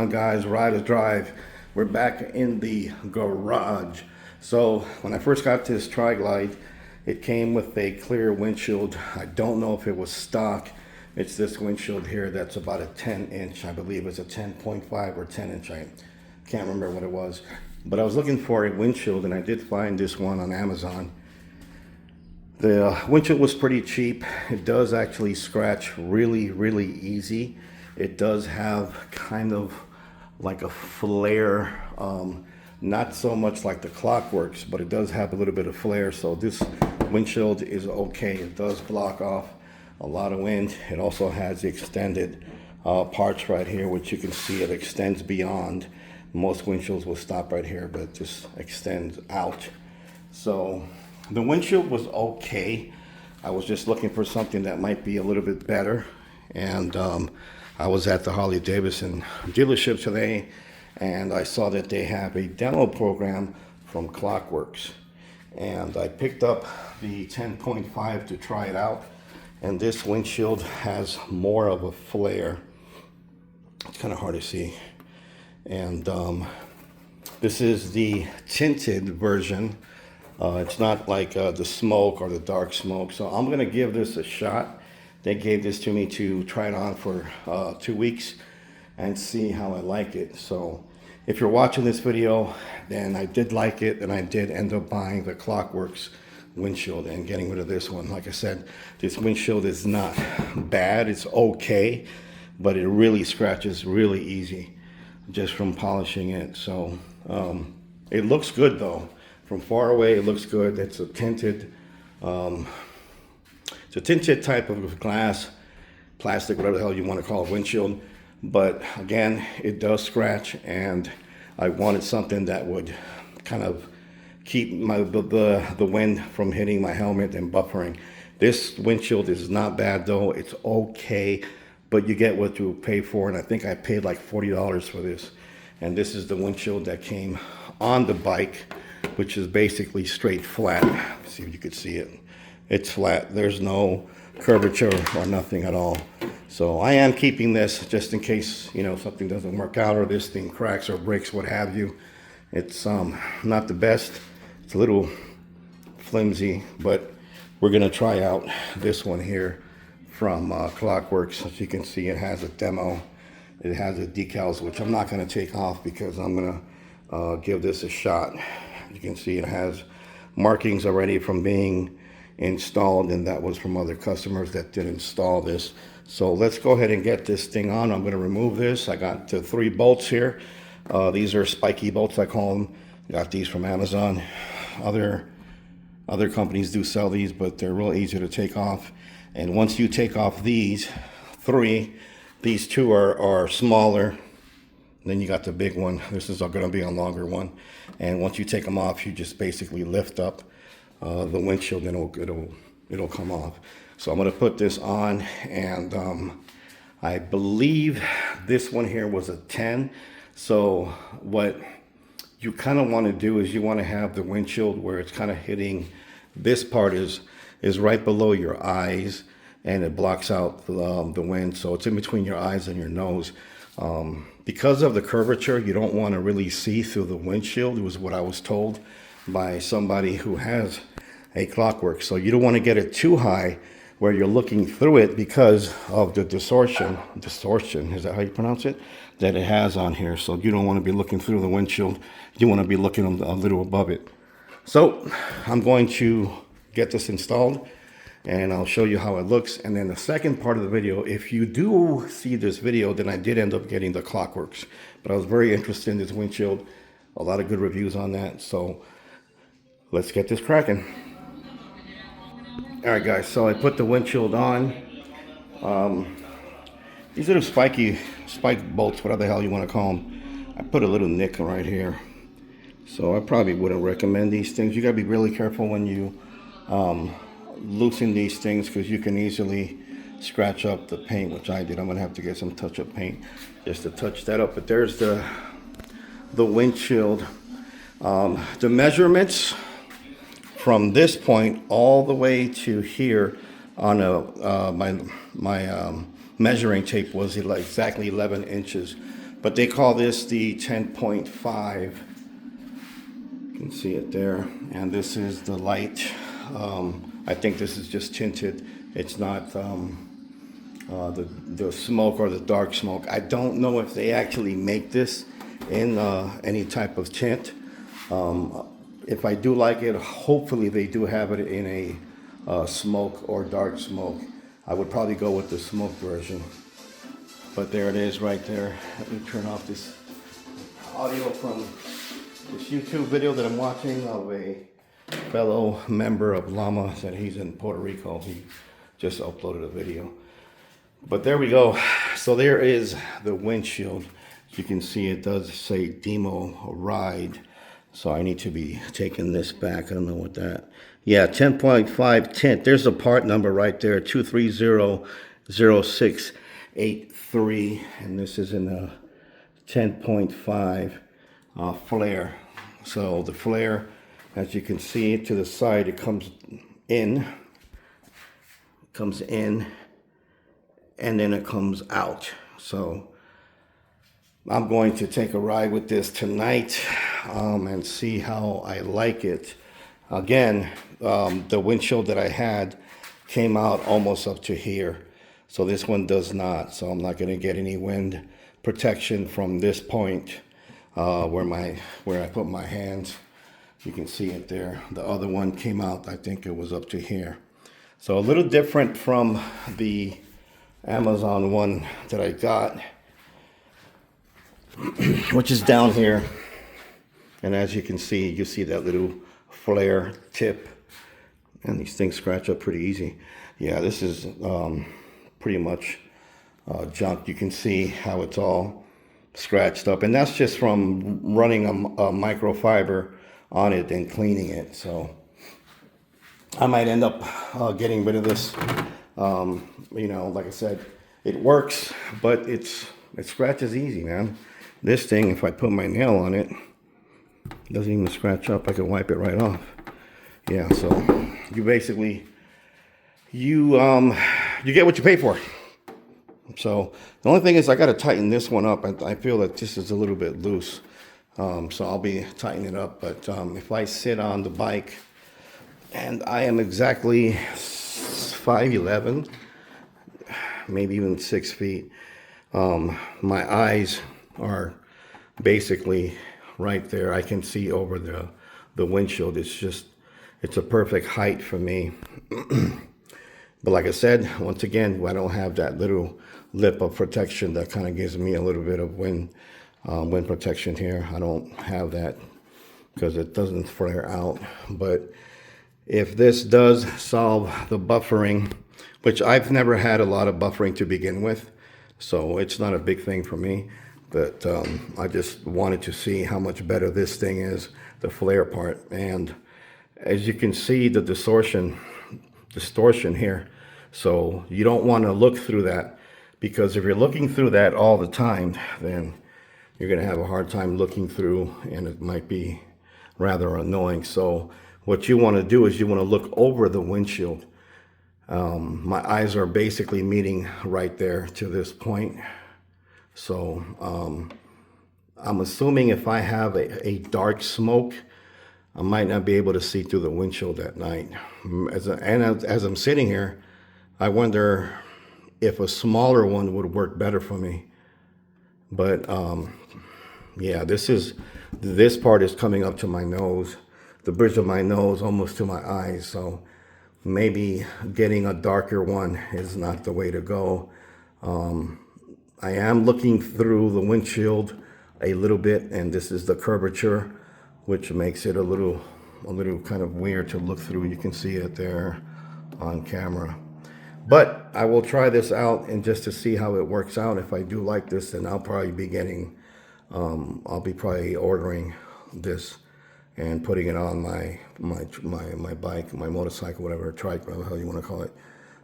on, guys? Ride or drive. We're back in the garage. So when I first got this Tri-Glide, it came with a clear windshield. I don't know if it was stock. It's this windshield here that's about a 10 inch. I believe it's a 10.5 or 10 inch. I can't remember what it was. But I was looking for a windshield and I did find this one on Amazon. The windshield was pretty cheap. It does actually scratch really easy. It does have kind of like a flare, not so much like the Klockwerks, but it does have a little bit of flare. So this windshield is okay. It does block off a lot of wind. It also has the extended parts right here, which you can see it extends beyond. Most windshields will stop right here, but it just extends out. So the windshield was okay. I was just looking for something that might be a little bit better. And I was at the Harley Davidson dealership today, and I saw that they have a demo program from Klockwerks. And I picked up the 10.5 to try it out. And this windshield has more of a flare. It's kind of hard to see. And this is the tinted version. It's not like the smoke or the dark smoke. So I'm gonna give this a shot. They gave this to me to try it on for 2 weeks and see how I like it. So if you're watching this video, then I did like it, and I did end up buying the Klockwerks windshield and getting rid of this one. Like I said, this windshield is not bad. It's okay, but it really scratches really easy just from polishing it. So it looks good though. From far away, it looks good. It's a tinted type of glass, plastic, whatever the hell you want to call it, windshield. But again, it does scratch, and I wanted something that would kind of keep the wind from hitting my helmet and buffering. This windshield is not bad though. It's okay, but you get what you pay for, and I think I paid like $40 for this. And this is the windshield that came on the bike, which is basically straight flat. Let's see if you could see it. It's flat. There's no curvature or nothing at all. So I am keeping this just in case, you know, something doesn't work out or this thing cracks or breaks, what have you. It's not the best. It's a little flimsy, but we're gonna try out this one here from Klockwerks. As you can see, it has a demo. It has the decals, which I'm not gonna take off because I'm gonna give this a shot. You can see it has markings already from being installed, and that was from other customers that did install this. So let's go ahead and get this thing on. I'm going to remove this. I got 3 bolts here. These are spiky bolts, I call them. Got these from Amazon. Other companies do sell these, but they're real easy to take off. And once you take off these 3, these 2 are smaller. Then you got the big one. This is going to be a longer one. And once you take them off, you just basically lift up the windshield, and it'll come off. So I'm going to put this on, and I believe this one here was a 10. So what you kind of want to do is you want to have the windshield where it's kind of hitting, this part is right below your eyes, and it blocks out the wind. So it's in between your eyes and your nose. Because of the curvature, you don't want to really see through the windshield. It was what I was told by somebody who has a Klockwerks. So you don't want to get it too high where you're looking through it because of the distortion, is that how you pronounce it, that it has on here. So you don't want to be looking through the windshield. You want to be looking a little above it. So I'm going to get this installed, and I'll show you how it looks. And then the second part of the video, if you do see this video, then I did end up getting the Klockwerks. But I was very interested in this windshield. A lot of good reviews on that. So let's get this cracking. All right, guys, so I put the windshield on. These little spike bolts, whatever the hell you want to call them. I put a little nick right here. So I probably wouldn't recommend these things. You got to be really careful when you loosen these things, because you can easily scratch up the paint, which I did. I'm gonna have to get some touch-up paint just to touch that up. But there's the windshield. The measurements from this point all the way to here on my measuring tape was exactly 11 inches. but they call this the 10.5. You can see it there, and this is the light. I think this is just tinted. It's not the smoke or the dark smoke. I don't know if they actually make this in any type of tint. If I do like it, hopefully they do have it in a smoke or dark smoke. I would probably go with the smoke version. But there it is right there. Let me turn off this audio from this YouTube video that I'm watching of a fellow member of Llama that he's in Puerto Rico. He just uploaded a video. But there we go. So there is the windshield. As you can see, it does say demo ride. So I need to be taking this back. I don't know what that. Yeah, 10.5 tint. There's a part number right there, 2300683. And this is in a 10.5 flare. So the flare, as you can see to the side, it comes in, and then it comes out. So I'm going to take a ride with this tonight and see how I like it. Again, the windshield that I had came out almost up to here. So this one does not. So I'm not going to get any wind protection from this point where I put my hands. You can see it there. The other one came out, I think it was up to here. So a little different from the Amazon one that I got, which is down here. And as you can see, you see that little flare tip, and these things scratch up pretty easy. Yeah, this is pretty much junk. You can see how it's all scratched up, and that's just from running a microfiber on it and cleaning it. So I might end up getting rid of this. You know, like I said, it works, but it scratches easy, man. This thing, if I put my nail on it, it doesn't even scratch up. I can wipe it right off. Yeah, so you basically, you get what you pay for. So the only thing is I got to tighten this one up. I feel that this is a little bit loose. So I'll be tightening it up. But if I sit on the bike, and I am exactly 5'11", maybe even 6 feet, my eyes are basically right there. I can see over the windshield. It's a perfect height for me. But like I said, once again, I don't have that little lip of protection that kind of gives me a little bit of wind protection here. I don't have that because it doesn't flare out. But if this does solve the buffering, which I've never had a lot of buffering to begin with, so it's not a big thing for me. But I just wanted to see how much better this thing is, the flare part. And as you can see, the distortion here. So you don't want to look through that, because if you're looking through that all the time, then you're going to have a hard time looking through, and it might be rather annoying. So what you want to do is you want to look over the windshield. My eyes are basically meeting right there to this point. So I'm assuming if I have a dark smoke, I might not be able to see through the windshield at night. As I'm sitting here, I wonder if a smaller one would work better for me. But yeah, this part is coming up to my nose, the bridge of my nose, almost to my eyes. So maybe getting a darker one is not the way to go. I am looking through the windshield a little bit, and this is the curvature, which makes it a little kind of weird to look through. You can see it there on camera. But I will try this out, and just to see how it works out. If I do like this, then I'll probably be getting, I'll be probably ordering this and putting it on my bike, my motorcycle, whatever, trike, whatever the hell you want to call it.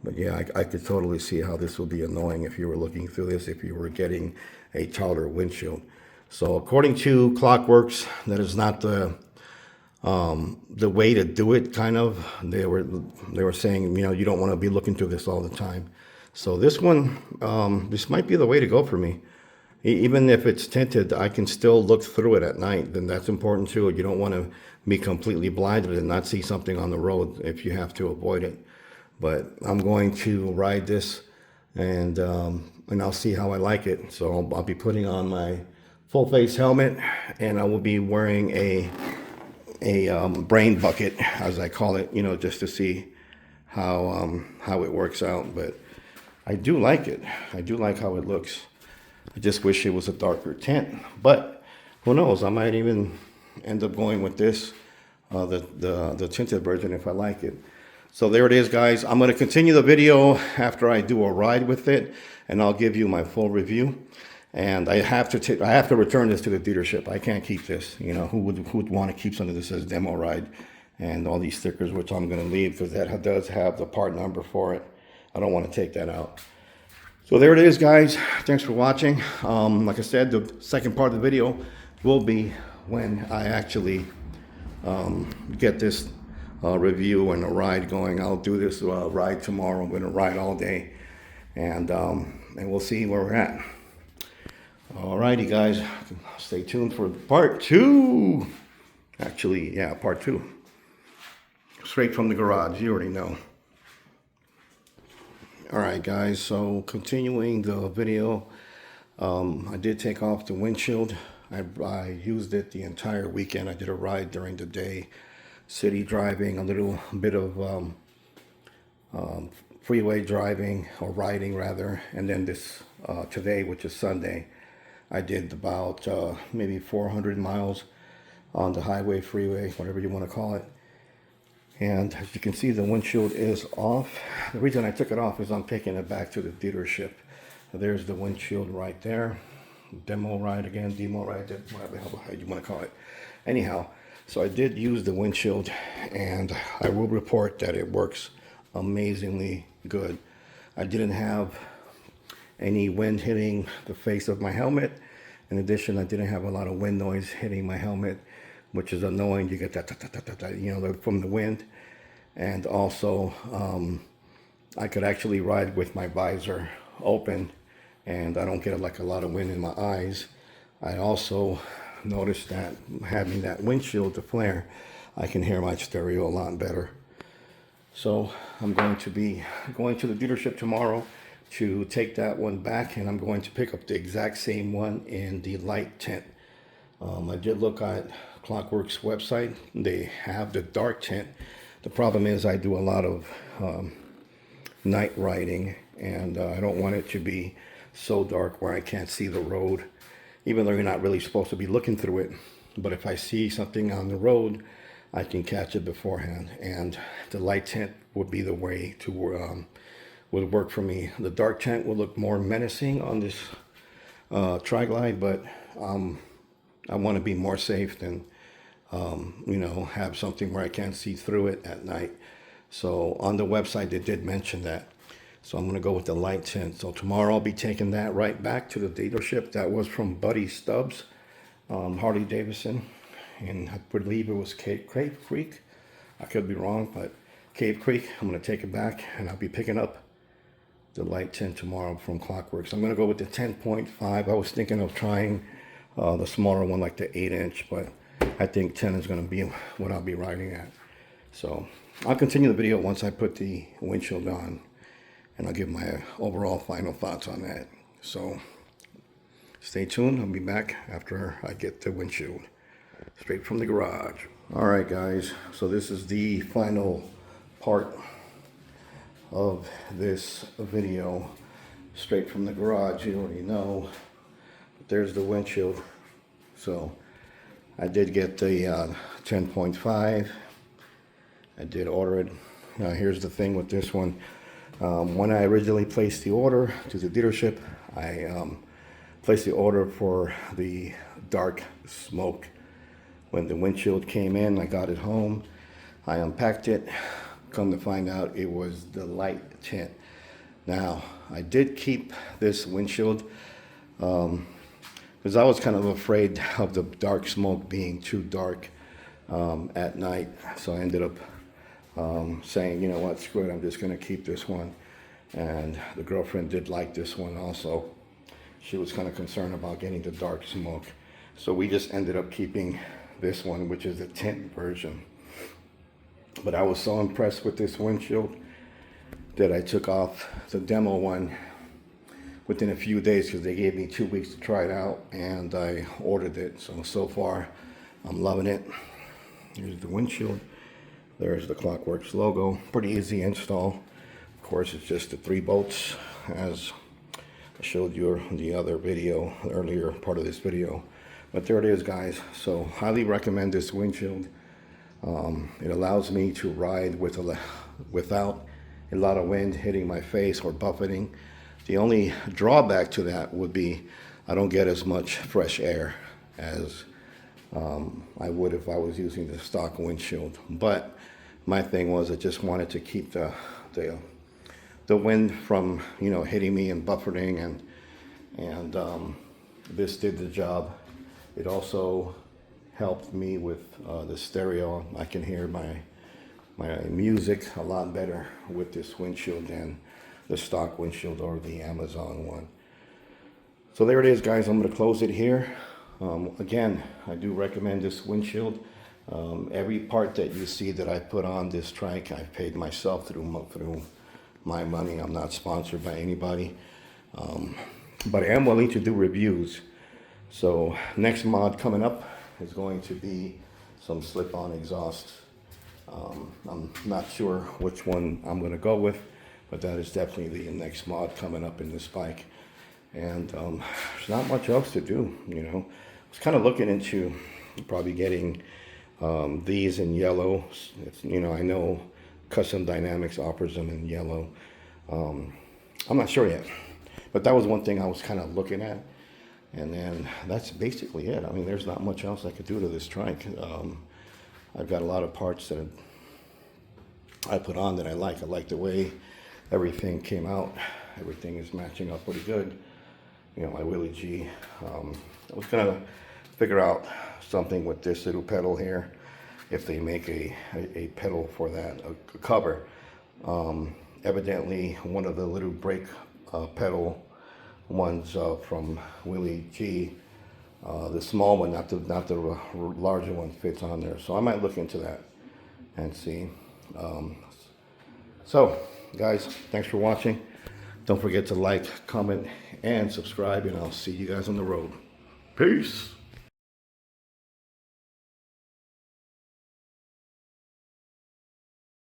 But yeah, I could totally see how this would be annoying if you were looking through this, if you were getting a taller windshield. So according to Klockwerks, that is not the way to do it. Kind of, they were saying, you know, you don't want to be looking through this all the time. So this one, this might be the way to go for me. Even if it's tinted, I can still look through it at night. Then that's important too. You don't want to be completely blinded and not see something on the road if you have to avoid it. But I'm going to ride this, and I'll see how I like it. So I'll be putting on my full face helmet, and I will be wearing a brain bucket, as I call it, just to see how it works out. But I do like it. I do like how it looks. I just wish it was a darker tint, but who knows? I might even end up going with this, the tinted version, if I like it. So there it is, guys. I'm going to continue the video after I do a ride with it, and I'll give you my full review. And I have to return this to the dealership. I can't keep this. Who would want to keep something that says demo ride and all these stickers, which I'm going to leave because that does have the part number for it. I don't want to take that out. So there it is, guys. Thanks for watching. Like I said, the second part of the video will be when I actually get this review and a ride going. I'll do this ride tomorrow. I'm going to ride all day, and we'll see where we're at. Alrighty, guys. Stay tuned for part 2. Actually, yeah, part 2. Straight from the garage. You already know. Alright, guys, so continuing the video, I did take off the windshield. I used it the entire weekend. I did a ride during the day, city driving, a little bit of freeway driving, or riding rather, and then this today, which is Sunday, I did about maybe 400 miles on the highway, freeway, whatever you want to call it. And as you can see, the windshield is off. The reason I took it off is I'm taking it back to the dealership. There's the windshield right there. Demo ride again, demo ride, whatever you want to call it. Anyhow, so I did use the windshield, and I will report that it works amazingly good. I didn't have any wind hitting the face of my helmet. In addition, I didn't have a lot of wind noise hitting my helmet, which is annoying. You get that, from the wind. And also, I could actually ride with my visor open, and I don't get like a lot of wind in my eyes. I also noticed that having that windshield to flare, I can hear my stereo a lot better. So I'm going to be going to the dealership tomorrow to take that one back, and I'm going to pick up the exact same one in the light tint. I did look at Klockwerks website. They have the dark tint. The problem is I do a lot of night riding, and I don't want it to be so dark where I can't see the road, even though you're not really supposed to be looking through it. But if I see something on the road, I can catch it beforehand, and the light tint would be the way to would work for me. The dark tint will look more menacing on this Tri-Glide, but I want to be more safe than have something where I can't see through it at night. So on the website they did mention that. So I'm going to go with the light tint. So tomorrow I'll be taking that right back to the dealership. That was from Buddy Stubbs, Harley Davidson, and I believe it was Cave Creek. I could be wrong, but Cave Creek. I'm going to take it back, and I'll be picking up the light tint tomorrow from Klockwerks. I'm going to go with the 10.5. I was thinking of trying the smaller one, like the 8-inch, but I think 10 is going to be what I'll be riding at. So I'll continue the video once I put the windshield on, and I'll give my overall final thoughts on that. So stay tuned. I'll be back after I get the windshield straight from the garage. All right, guys. So this is the final part of this video, straight from the garage. You already know. There's the windshield. So I did get the 10.5. I did order it. Now here's the thing with this one. When I originally placed the order to the dealership, I placed the order for the dark smoke. When the windshield came in, I got it home. I unpacked it. Come to find out, it was the light tint. Now, I did keep this windshield because I was kind of afraid of the dark smoke being too dark at night. So I ended up saying, you know what, screw it, I'm just going to keep this one. And the girlfriend did like this one also. she was kind of concerned about getting the dark smoke. So we just ended up keeping this one, which is the tint version. But I was so impressed with this windshield that I took off the demo one within a few days, because they gave me 2 weeks to try it out, and I ordered it. So far I'm loving it. Here's the windshield. There's the Klockwerks logo. Pretty easy install. Of course, it's just the 3 bolts, as I showed you in the other video, the earlier part of this video. But there it is, guys. So highly recommend this windshield. It allows me to ride without a lot of wind hitting my face or buffeting. The only drawback to that would be I don't get as much fresh air as I would if I was using the stock windshield. But my thing was I just wanted to keep the wind from, you know, hitting me and buffeting, and this did the job. It also helped me with the stereo. I can hear my music a lot better with this windshield than the stock windshield or the Amazon one. So there it is, guys. I'm going to close it here. Again, I do recommend this windshield. Every part that you see that I put on this trike, I paid myself through my money. I'm not sponsored by anybody, but I am willing to do reviews. So next mod coming up is going to be some slip-on exhaust. I'm not sure which one I'm going to go with, but that is definitely the next mod coming up in this bike. And there's not much else to do, you know. I was kind of looking into probably getting these in yellow. It's, you know, I know Custom Dynamics offers them in yellow. I'm not sure yet, but that was one thing I was kind of looking at. And then that's basically it. I mean, there's not much else I could do to this trike. I've got a lot of parts that I put on that I like. I like the way everything came out. Everything is matching up pretty good. You know, my Willie G. I was gonna figure out something with this little pedal here, if they make a pedal for that, a cover. Evidently, one of the little brake pedal ones from Willie G, the small one, not the larger one, fits on there. So I might look into that and see. So guys, thanks for watching. Don't forget to like, comment, and subscribe, and I'll see you guys on the road. Peace.